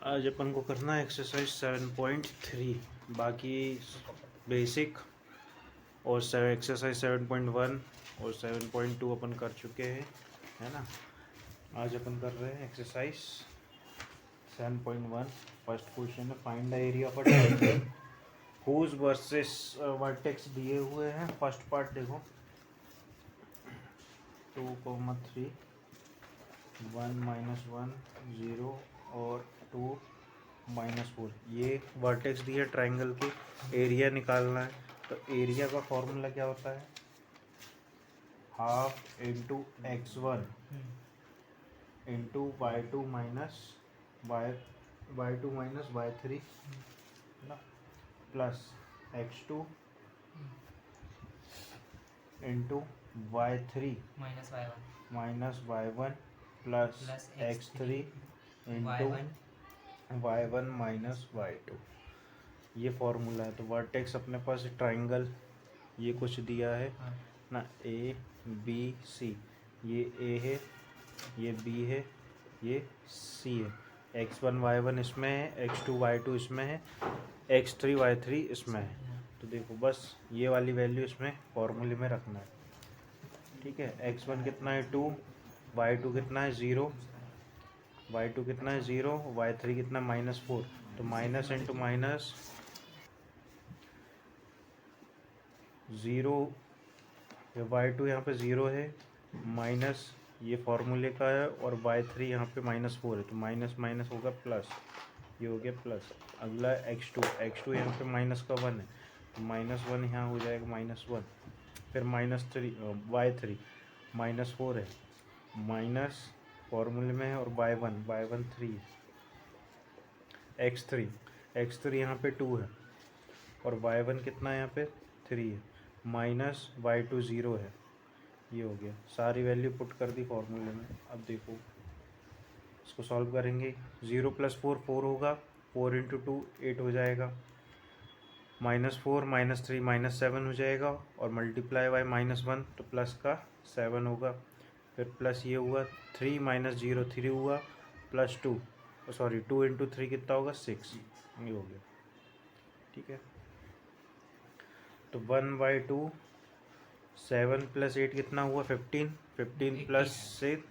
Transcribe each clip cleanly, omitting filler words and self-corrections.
आज अपन को करना है एक्सरसाइज 7.3। बाकी बेसिक और एक्सरसाइज 7.1 और 7.2 अपन कर चुके हैं, है ना। आज अपन कर रहे हैं एक्सरसाइज 7.1। फर्स्ट क्वेश्चन है, find the area of a triangle whose vertices vertex दिए हुए हैं। फर्स्ट पार्ट देखो, 2,3 1 -1 0 और 2 -4। ये वर्टेक्स दिए ट्रायंगल के, एरिया निकालना है। तो एरिया का फॉर्मूला क्या होता है? Half into x1 into y2 minus y3 ना, plus x2 into y3 minus y1 plus x3 into y1 minus y2। ये फॉर्मूला है। तो वर्टेक्स अपने पास ट्रायंगल ये कुछ दिया है ना, ए बी सी। ये ए है, ये बी है, ये सी है। x1 y1 इसमें है, x2 y2 इसमें है, x3 y3 इसमें है। तो देखो बस ये वाली वैल्यू इसमें फॉर्मूले में रखना है, ठीक है। x1 कितना है 2, y2 कितना है 0, y2 कितना है 0, y3 कितना -4। तो माइनस इंटू माइनस 0, y2 यहाँ पे 0 है, माइनस ये फॉर्मूले का है, और y3 यहाँ पे -4 है। तो माइनस माइनस होगा प्लस, ये हो गया प्लस। अगला x2 यहाँ पे माइनस का 1 है, तो -1 यहाँ हो जाएगा -1। फिर -3 y3 -4 है, माइनस फॉर्मूले में है, और y1 3 है। x3 यहाँ पे 2 है, और y1 कितना है यहाँ पे 3 है, माइनस y2 0 है। ये हो गया, सारी वैल्यू पुट कर दी फॉर्मूले में। अब देखो इसको सॉल्व करेंगे। 0 + 4 4 होगा, 4 × 2 8 हो जाएगा, -4 -3 -7 हो जाएगा, और मल्टीप्लाई बाय -1 तो प्लस का 7 होगा। फिर प्लस ये हुआ 3 - 0 3 हुआ, प्लस 2 सॉरी 2 × 3 कितना होगा 6। ये हो गया, ठीक है। तो 1/2 7 + 8 कितना हुआ 15, 15 +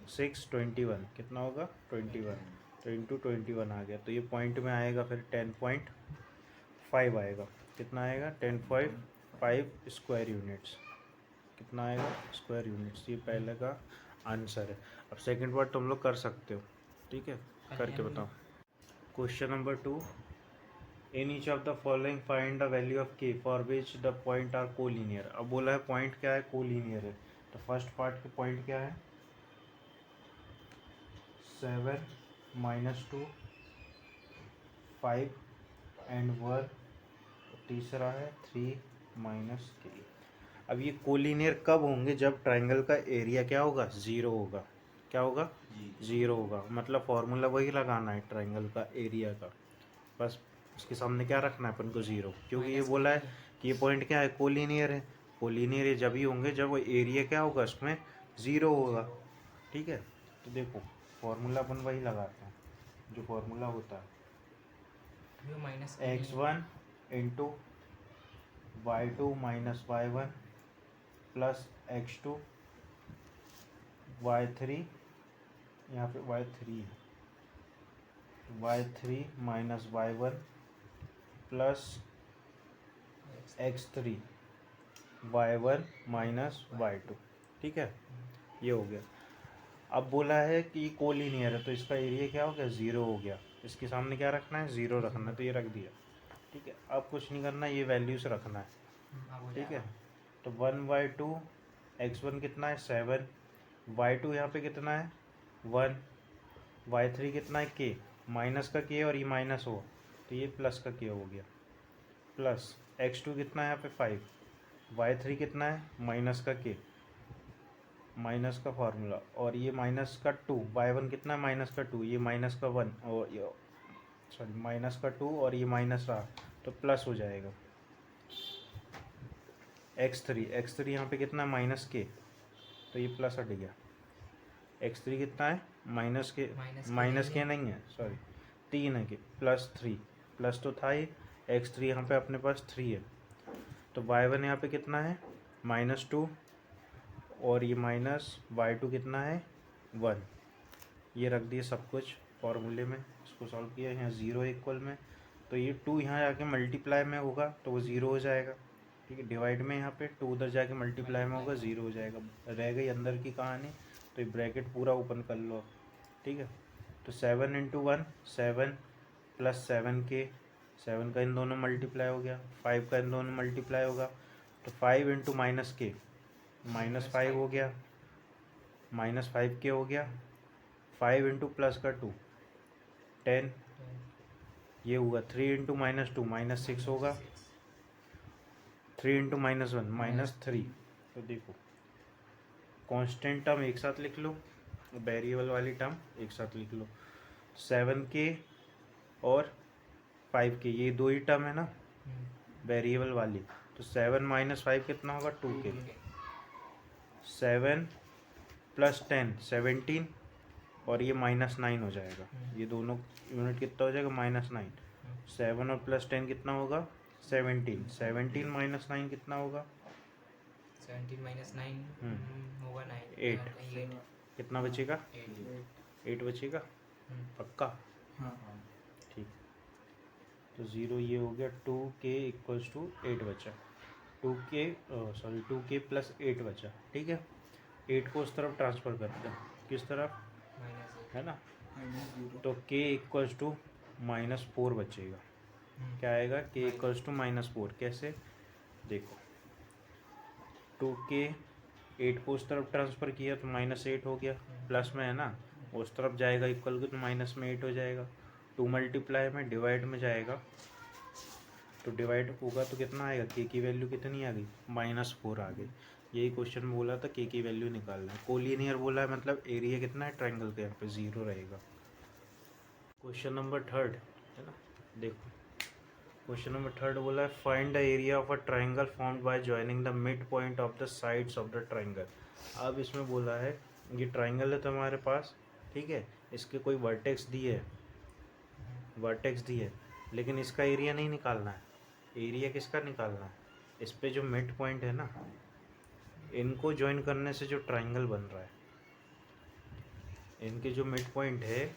6 21 कितना होगा 21। तो इंटू 21 आ गया। तो ये पॉइंट में आएगा, फिर 10.5 आएगा। कितना आएगा 10.5 स्क्वायर यूनिट्स। कितना आएगा स्क्वायर यूनिट्स। ये पहले का आंसर है। अब सेकंड पार्ट तुम लोग कर सकते हो, ठीक है, करके बताओ। Question number 2, in each of the following find the value of k for which the point are collinear. अब बोला है पॉइंट क्या है, कोलिनियर है। तो फर्स्ट पार्ट के पॉइंट क्या है 7 -2 5 एंड 1, तीसरा है 3 - के। अब ये कोलिनियर कब होंगे, जब ट्राइंगल का एरिया क्या होगा 0 होगा। क्या होगा 0 होगा। मतलब फॉर्मूला वही लगाना है ट्राइंगल का एरिया का, बस उसके सामने क्या रखना है अपन को 0, क्योंकि ये बोला है कि ये पॉइंट क्या है कोलिनियर है। कोलिनियर ये जब ही होंगे जब वो एरिया क्या होगा उसमें 0 होगा, ठीक है। तो देखो फॉर्मूला अपन वही लगाते हैं जो फॉर्मूला होता है, x1 into y2 minus y1 plus x2 y3, यहाँ पे y3 है, y3 minus y1 plus x3 y1 minus y2, ठीक है। ये हो गया। अब बोला है कि कोलिनियर है, तो इसका एरिया क्या हो गया 0 हो गया। इसके सामने क्या रखना है 0 रखना है, तो ये रख दिया, ठीक है। अब कुछ नहीं करना, ये वैल्यूज रखना है, ठीक है। तो 1/2 x1 कितना है 7, y2 यहाँ पे कितना है 1, y3 कितना है k, माइनस का k और ये माइनस हो, तो ये प्लस का k हो गया, प्लस x2 कितना है यहाँ पे 5, y3 कितना है माइनस का k, माइनस का फार्मूला, और ये माइनस का 2, y1 कितना है माइनस का 2, ये माइनस का 1, और ये सॉरी माइनस का 2, और ये माइनस रहा तो प्लस हो जाएगा। x3 यहाँ पे कितना है माइनस के, तो ये प्लस हट गया। x3 कितना है माइनस के नहीं है सॉरी, 3 है कि +3, प्लस तो था ही, x3 यहाँ पे अपने पास 3 है, तो y1 यहाँ पे कितना है -2, और ये माइनस y2 कितना है 1। ये रख दिए सब कुछ फॉर्मूले में, इसको सॉल्व किया, यहाँ 0 इक्वल में, तो ये 2 यहाँ जाके मल्टीप्लाई में होगा तो वो 0 हो जाएगा, ठीक है। डिवाइड में यहाँ पे 2 उधर जाके मल्टीप्लाई में होगा, 0 हो जाएगा। रह गई अंदर की कहानी, तो ये ब्रैकेट पूरा ओपन कर लो, ठीक है। तो 7 × 1 7 + 7 के, 7 का इन दोनों मल्टीप्लाई हो गया, 5 का इन दोनों मल्टीप्लाई होगा, तो 5 × -के -5 हो गया, -5 के हो गया, 5 × +2 10, ये हुआ 3 × -2 -6 होगा, 3 × -1 -3। तो देखो कांस्टेंट टर्म एक साथ लिख लो, वेरिएबल वाली टर्म एक साथ लिख लो, 7 के और 5 के, ये दो ही टर्म है ना वेरिएबल वाली, तो 7 - 5 कितना होगा 2 के, 7 + 10 17, और ये -9 हो जाएगा, ये दोनों यूनिट कितना हो जाएगा -9, 7 और +10 कितना होगा 17, 17 - 9 कितना होगा 17 - 9 होगा 9, 8, कितना बचेगा 8 बचेगा, पक्का, ठीक। तो 0 ये हो गया, 2k = 8 बचा, 2k + 8 बचा, ठीक है। 8 को उस तरफ ट्रांसफ़र करते हैं, किस तरफ, है ना, तो k = -4 बचेगा, क्या आएगा k = -4, कैसे देखो, 2k 8 को उस तरफ ट्रांसफ़र किया तो -8 हो गया, प्लस में है ना, उस तरफ जाएगा इक्वल को तो माइनस में 8 हो जाएगा, 2 मल्टीप्लाई में डिवाइड में जाएगा, तो डिवाइड होगा तो कितना आएगा, k की वैल्यू कितनी आ गई -4 आ गई। यही क्वेश्चन में बोला था k की वैल्यू निकालना है, कोलिनियर बोला है, मतलब एरिया कितना है ट्रायंगल का, यहाँ पे 0 रहेगा। क्वेश्चन नंबर 3 है ना, देखो क्वेश्चन नंबर 3 बोला है, find the area of a triangle formed by joining the mid point of the sides of the triangle. अब इसमें बोला है ये ट्राइंगल है तुम्हारे पास, ठीक है, इसके कोई वर्टेक्स दिए, लेकिन इसका एरिया नहीं निकालना है, एरिया किसका निकालना है, इस पे जो मिड पॉइंट है ना, इनको ज्वाइन करने से जो ट्राइंगल बन रहा है, इनके जो मिड पॉइंट है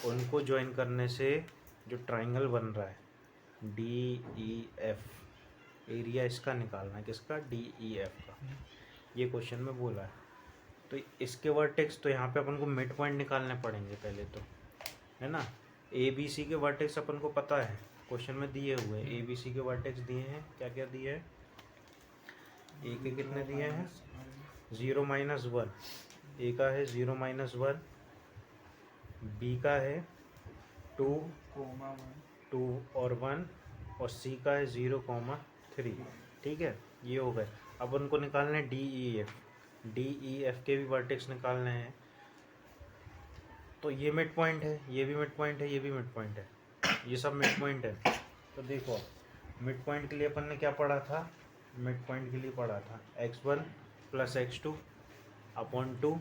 उनको ज्वाइन करने से जो ट्राइंगल बन रहा है DEF, एरिया इसका निकालना है, किसका DEF का, ये क्वेश्चन में बोला है। तो इसके वर्टेक्स, तो यहाँ पे अपन को मिड पॉइंट निकालने पड़ेंगे पहले तो, है ना। ABC के वर्टेक्स अपन को पता है, क्वेश्चन में दिए हुए हैं, ABC के वर्टेक्स दिए हैं, क्या क्या दिए हैं, ए के कितने दिए हैं 0 - 1, ए का है 0 - 1, बी का है 2 और 1, और सी का है 0,3, ठीक है। ये हो गए, अब उनको निकालने DEF के भी वर्टेक्स निकालने हैं, तो ये मिड पॉइंट है, ये भी मिड पॉइंट है, ये भी मिड पॉइंट है, ये सब मिड पॉइंट है। तो देखो मिड पॉइंट के लिए अपन ने क्या पढ़ा था, मिड पॉइंट के लिए पढ़ा था x1 + x2 / 2,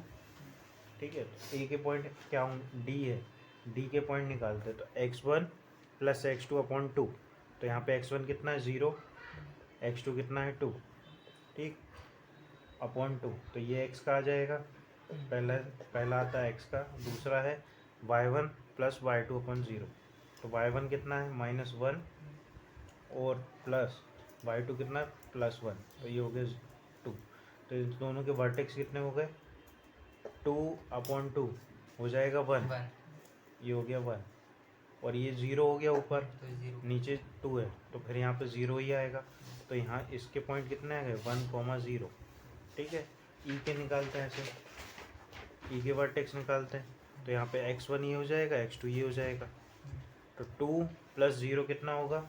ठीक है। तो ए के पॉइंट क्या D है, D के पॉइंट निकालते, तो x1 + x2 / 2, तो यहाँ पे x1 कितना है 0, x2 कितना है 2, ठीक, /2, तो ये x का आ जाएगा, पहला आता है x का, दूसरा है y1 + y2 / 0, तो y1 कितना है -1 और प्लस y2 कितना है +1, तो ये हो गया 2, तो इन दोनों के वर्टेक्स कितने हो गए 2/2 हो जाएगा 1, ये हो गया 1, और ये 0 हो गया ऊपर, तो नीचे 2 है, तो फिर यहाँ पे 0 ही आएगा, तो यहाँ इसके पॉइंट कितने आ गए 1,0, ठीक है। ई के निकालते हैं ऐसे, ई के वर्टेक्स निकालते हैं, तो यहाँ पे x1 ये हो जाएगा, x2 ये हो जाएगा, तो 2 + 0 कितना होगा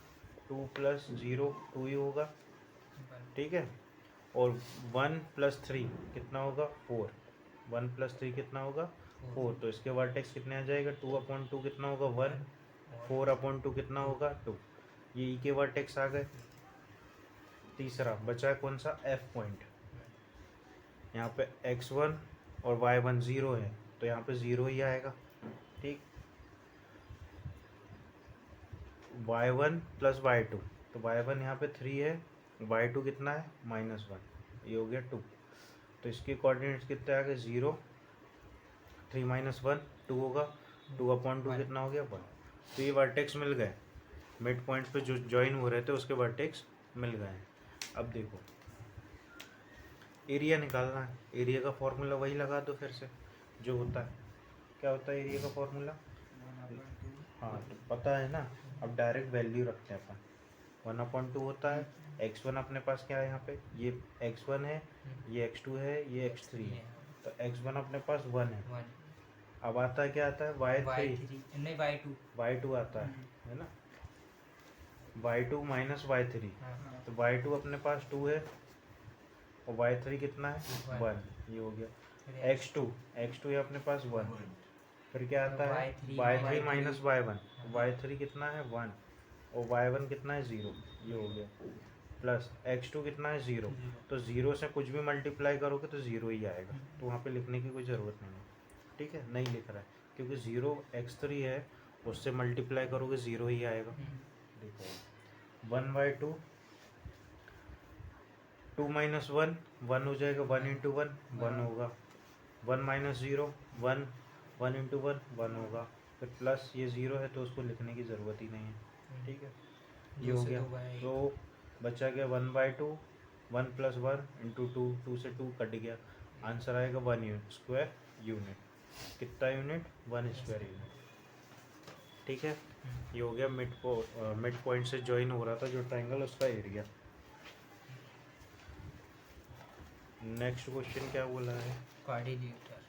2 + 0 2 ही होगा, ठीक है, और 1 + 3 कितना होगा 4, 1 + 3 कितना होगा 4, तो इसके वर्टेक्स कितने आ जाएगा 2/2 कितना होगा 1, 4/2 कितना होगा 2, ये ई के वर्टेक्स आ गए। तीसरा बचा कौन सा F पॉइंट, यहाँ पे x1 और y1 0 है, तो यहाँ पे 0 ही आएगा, ठीक। y1 प्लस y2, तो y1 यहाँ पे 3 है, y2 कितना है -1, ये हो गया 2। तो इसके कोऑर्डिनेट्स कितने आ गए 0, 3 - 1 2 होगा, 2/2 कितना हो गया 1। तो ये वर्टेक्स मिल गए, मिड पॉइंट पे जो ज्वाइन हो रहे थे उसके वर्टेक्स मिल गए हैं। अब देखो एरिया निकालना है, एरिया का फॉर्मूला वही लगा दो फिर से जो होता है। क्या होता है एरिया का फॉर्मूला? हाँ तो पता है ना, अब डायरेक्ट वैल्यू रखते हैं अपन। 1/2 होता है, x1 अपने पास क्या है यहाँ पे, ये x1 है, ये x2 है, ये x3 है, तो x1 अपने पास 1 है। 1 अब आता है क्या आता है y3 नहीं y2 y2 आता है ना, y2 माइनस y3, हाँ तो y2 अपने पास 2 है और y3 कितना है 1, ये हो गया। x2 है अपने पास 1, फिर क्या आता है y3 माइनस y1, y3 कितना है 1 और y1 कितना है 0, ये हो गया। प्लस x2 कितना है 0, तो 0 से कुछ भी मल्टीप्लाई करोगे तो 0 ही आएगा, तो वहाँ पे लिखने की कोई ज़रूरत नहीं है। ठीक है, नहीं लिख रहा है क्योंकि 0 x3 है, उससे मल्टीप्लाई करोगे 0 ही आएगा। देखो 1/2, 2 - 1 1 हो जाएगा, 1 × 1 1 होगा, 1 - 0 1 1 × 1 1 होगा, फिर प्लस ये 0 है तो उसको लिखने की ज़रूरत ही नहीं है। ठीक है, ये हो गया। तो बचा गया 1/2, 1 + 1 × 2, 2 से 2 कट गया, आंसर आएगा 1 स्क्वायर यूनिट। कितना यूनिट? 1 square unit. ठीक है, ये हो गया मिड पॉइंट से ज्वाइन हो रहा था जो ट्रायंगल, उसका एरिया। नेक्स्ट क्वेश्चन क्या बोला है? क्वाड्रिलेटरल।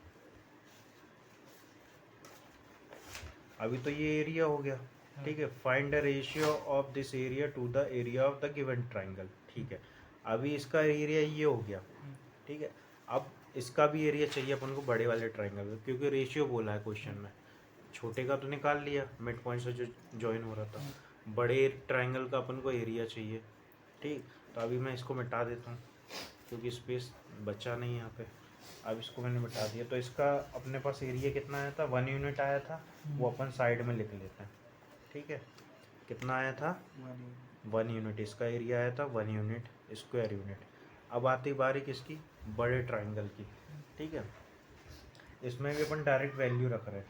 अभी तो ये एरिया हो गया। ठीक है, find the ratio of this area to the area of the given triangle. ठीक है, अभी इसका एरिया ये हो गया। ठीक है, अब इसका भी एरिया चाहिए अपन को बड़े वाले ट्रायंगल में, क्योंकि रेशियो बोला है क्वेश्चन में। छोटे का तो निकाल लिया मिड पॉइंट से जो ज्वाइन हो रहा था, बड़े ट्रायंगल का अपन को एरिया चाहिए। ठीक, तो अभी मैं इसको मिटा देता हूँ क्योंकि स्पेस बचा नहीं यहाँ पे। अब इसको मैंने मिटा दिया, तो इसका अपने पास एरिया कितना आया था? 1 यूनिट आया था, वो अपन साइड में लिख लेते हैं। ठीक है, कितना आया था? 1 यूनिट इसका एरिया आया था, 1 यूनिट स्क्वायर यूनिट। अब आती बारी किसकी? बड़े ट्रायंगल की। ठीक है, इसमें भी अपन डायरेक्ट वैल्यू रख रहे हैं,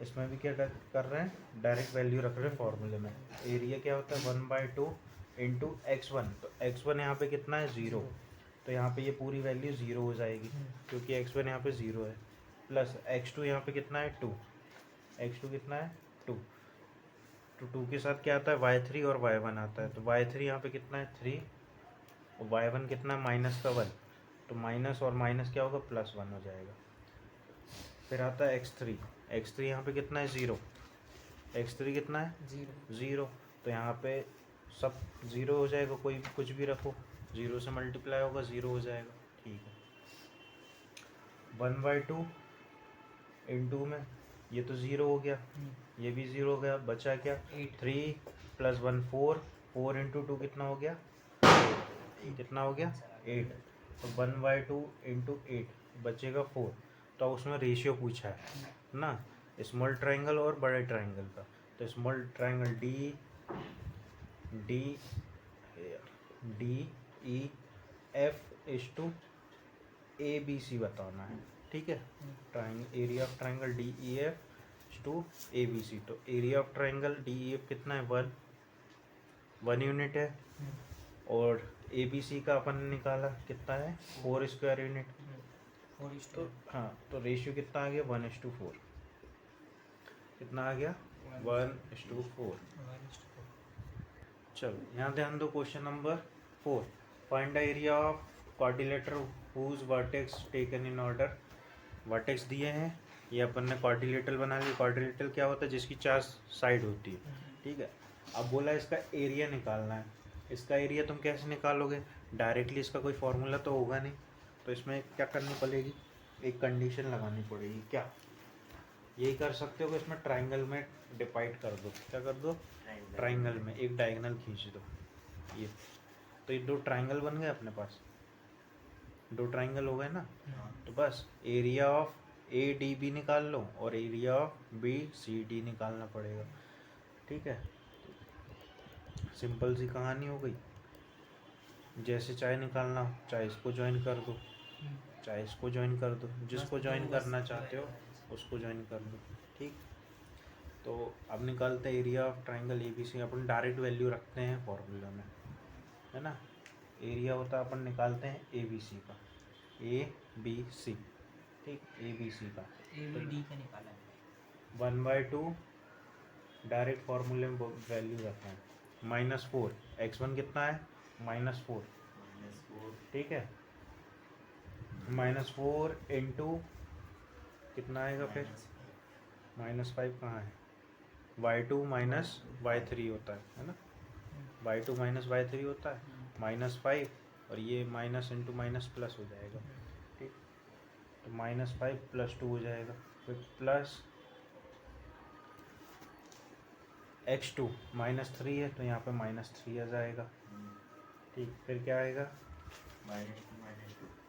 इसमें भी क्या कर रहे हैं? डायरेक्ट वैल्यू रख रहे हैं फॉर्मूले में। एरिया क्या होता है? 1/2 × x1, तो x1 यहाँ पे कितना है 0, तो यहाँ पे ये पूरी वैल्यू 0 हो जाएगी क्योंकि x1 यहाँ पे 0 है। प्लस x2 यहाँ पे कितना है 2, x2 कितना है 2, तो 2 के साथ क्या आता है y3 और y1 आता है, तो y3 यहाँ पे कितना है 3 और y1 कितना है -1, तो माइनस और माइनस क्या होगा? +1 हो जाएगा। फिर आता है x3 यहाँ पे कितना है 0, x3 कितना है 0, तो यहाँ पे सब 0 हो जाएगा, कोई कुछ भी रखो, 0 से मल्टीप्लाई होगा 0 हो जाएगा। ठीक है, 1/2 × में ये तो 0 हो गया, ये भी 0 हो गया, बचा क्या? 3 + 1 4, 4 × 2 कितना हो गया? कितना हो गया? 8, तो 1/2 × 8 बचेगा 4। तो उसमें रेशियो पूछा है ना, स्मॉल ट्रायंगल और बड़े ट्रायंगल का। तो स्मॉल ट्रायंगल DEF ABC बताना है। ठीक है, area of triangle DEF ABC, तो एरिया ऑफ ट्रायंगल DEF कितना है 1 यूनिट है, और ABC का अपन ने निकाला कितना है 4 स्क्वायर यूनिट। तो हाँ, तो रेशियो कितना आ गया 1:4, कितना आ गया 1:4। चलो यहाँ ध्यान दो, question number 4, find the area of quadrilateral whose vertex taken in order. Vertex दिए हैं, ये अपन ने क्वाड्रिलेटरल बना लिया। क्वाड्रिलेटरल क्या होता है? जिसकी 4 साइड होती है। ठीक है, अब बोला इसका एरिया निकालना है। इसका एरिया तुम कैसे निकालोगे? डायरेक्टली इसका कोई फॉर्मूला तो होगा नहीं, तो इसमें क्या करनी पड़ेगी? एक कंडीशन लगानी पड़ेगी। क्या? यही कर सकते हो कि इसमें ट्रायंगल में डिवाइड कर दो। क्या कर दो? ट्रायंगल में एक डायगोनल खींच दो, ये तो ये 2 ट्रायंगल बन गए अपने पास, 2 ट्रायंगल हो गए ना। तो बस एरिया ऑफ ADB निकाल लो और एरिया ऑफ BCD निकालना पड़ेगा। ठीक है, सिंपल सी कहानी हो गई। जैसे चाहे निकालना हो, चाहे इसको ज्वाइन कर दो, चाहे इसको ज्वाइन कर दो, जिसको ज्वाइन करना चाहते हो उसको ज्वाइन कर दो। ठीक, तो अब निकालते हैं area of triangle ABC। Upon direct value रखते हैं फॉर्मूला में, है ना। एरिया होता है, अपन निकालते हैं ABC का, ABC, ठीक, ABC का ABD का निकाला है 1/2 डायरेक्ट फॉर्मूले में वैल्यू रखते हैं। -4, x1 कितना है, -4, ठीक है। -4 इंटू कितना आएगा फिर, -5 कहाँ है, y2 माइनस y3 होता है ना, y2 माइनस y3 होता है, -5, और ये माइनस इंटू माइनस प्लस हो जाएगा, ठीक। तो -5 + 2 हो जाएगा, फिर प्लस x2 -3 है तो यहाँ पे -3 आ जाएगा, ठीक। फिर क्या आएगा,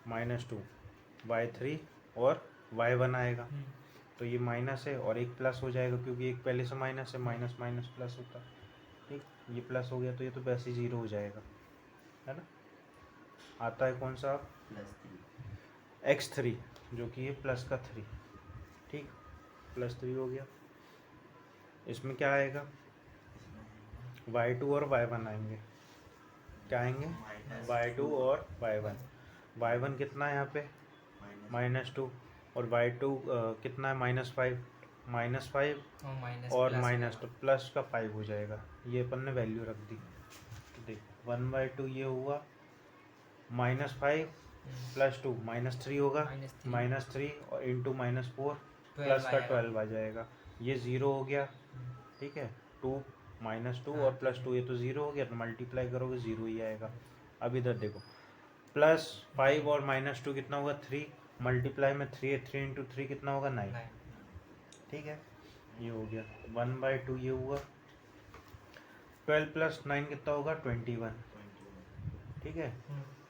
-2 y3 और y1 आएगा, तो ये माइनस है और एक प्लस हो जाएगा क्योंकि एक पहले से माइनस है, माइनस माइनस प्लस होता है, ठीक। ये प्लस हो गया तो ये तो वैसे ही 0 हो जाएगा, है ना। आता है कौन सा, x3, जो कि है प्लस का 3, ठीक, +3 हो गया। इसमें क्या आएगा, y2 और y1 आएंगे, क्या आएंगे, y2 और y1 कितना है यहाँ पे, -2, और y2 कितना है, -5, और माइनस तो प्लस का 5 हो जाएगा, ये अपन ने वैल्यू रख दी। तो देख 1/2 ये हुआ, -5 + 2 -3 होगा, -3 और इंटू -4 प्लस का 12 आ जाएगा, ये 0 हो गया, ठीक है। 2 -2 और +2 ये तो 0 हो गया, तो मल्टीप्लाई करोगे 0 ही आएगा। अब इधर देखो, +5 और -2 कितना होगा, 3, मल्टीप्लाई में 3 है, 3 इंटू 3 कितना होगा, 9, ठीक है। ये हो गया 1/2, ये हुआ 12 + 9 कितना होगा, 21, ठीक है।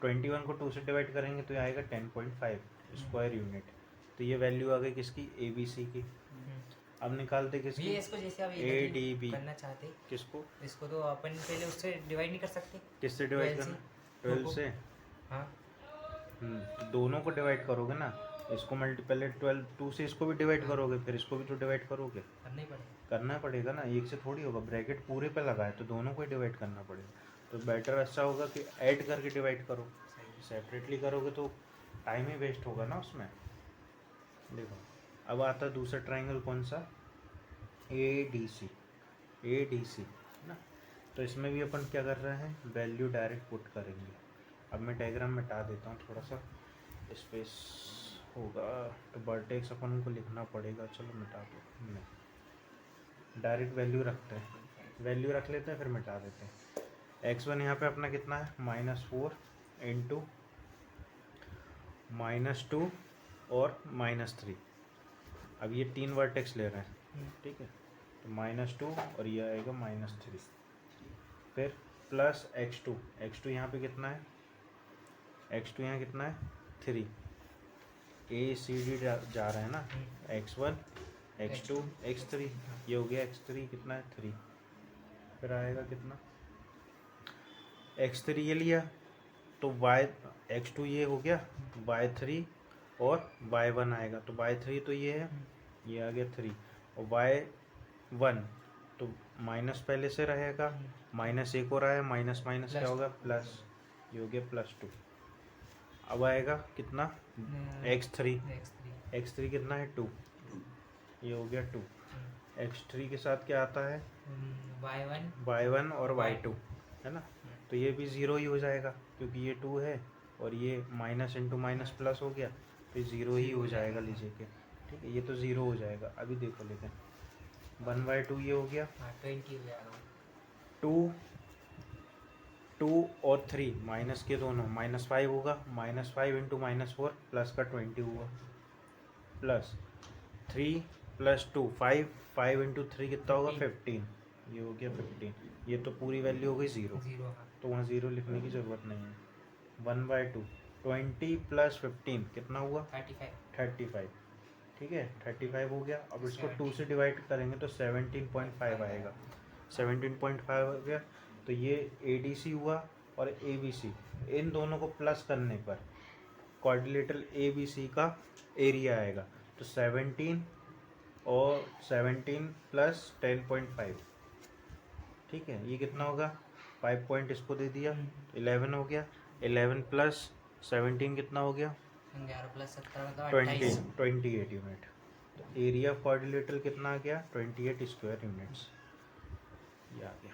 21 को 2 से डिवाइड करेंगे तो ये आएगा 10.5 स्क्वायर यूनिट। तो ये वैल्यू आ गई किसकी, ABC की। अब निकालते किसकी, इसको जैसे आप ADB करना चाहते, किसको, इसको तो अपन पहले उससे डिवाइड नहीं कर सकते, किससे डिवाइड करना, 12 से, हाँ तो दोनों को डिवाइड करोगे ना, इसको पहले 12 2 से इसको भी डिवाइड करोगे, फिर इसको भी तो डिवाइड करोगे, करना पड़ेगा ना, एक से थोड़ी होगा, ब्रैकेट पूरे पे लगा है तो दोनों को ही डिवाइड करना पड़ेगा। तो बेटर अच्छा होगा कि ऐड करके डिवाइड करो, सेपरेटली करोगे तो टाइम ही वेस्ट होगा ना उसमें। देखो अब आता है दूसरा ट्राइंगल कौन सा, ADC, है ना। तो इसमें भी अपन क्या कर रहे हैं, वैल्यू डायरेक्ट पुट करेंगे। अब मैं डायग्राम मिटा देता हूँ, थोड़ा सा स्पेस होगा तो वर्टेक्स अपन को लिखना पड़ेगा, चलो मिटा दो, नहीं डायरेक्ट वैल्यू रखते हैं, वैल्यू रख लेते हैं फिर मिटा देते हैं। x1 यहाँ पे अपना कितना है, -4 इंटू -2 और -3। अब ये 3 वर्टेक्स ले रहे हैं, ठीक है, तो -2 और ये आएगा -3, फिर प्लस x2 यहाँ पे कितना है, x2 यहाँ कितना है, 3, ACD जा रहे हैं ना, x1 x2 x3, ये हो गया x3 कितना है, 3, फिर आएगा कितना, x3 ये लिया तो x2 ये हो गया, y3 और y1 आएगा, तो y3 तो ये है, ये आ गया 3, और y1 तो माइनस पहले से रहेगा, -1 हो रहा है, माइनस माइनस क्या होगा, प्लस, ये हो गया +2। अब आएगा कितना, x3 कितना है, 2, ये हो गया 2। x3 के साथ क्या आता है, y1 और y2, है ना, तो ये भी 0 ही हो जाएगा क्योंकि ये 2 है और ये माइनस इंटू माइनस प्लस हो गया, तो 0 ही हो जाएगा लीजिए के, ठीक है, ये तो 0 हो जाएगा। अभी देखो लेकिन 1/2 ये हो गया, 2 और 3 माइनस के दोनों, -5 होगा, -5 इंटू -4 प्लस का 20 हुआ, प्लस 3 + 2 5 इंटू 3 कितना होगा, 15, ये हो गया 15, ये तो पूरी वैल्यू हो गई 0, तो वहाँ 0 लिखने की ज़रूरत नहीं है। 1/2 20 + 15 कितना हुआ, 35, ठीक है, 35 हो गया। अब इसको 2 से डिवाइड करेंगे तो 17.5 आएगा, 17.5 हो गया। तो ये ADC हुआ और ABC, इन दोनों को प्लस करने पर क्वाड्रिलेटरल ABC का एरिया आएगा। तो 17 और 17 प्लस 10.5, ठीक है, ये कितना होगा? 5 पॉइंट इसको दे दिया, 11 हो गया। 11 प्लस 17 कितना हो गया? 11+17 मतलब 20, 28। 28 यूनिट। तो एरिया ऑफ क्वाड्रिलेटरल कितना आ गया? 28 स्क्वायर यूनिट्स, ये आ गया।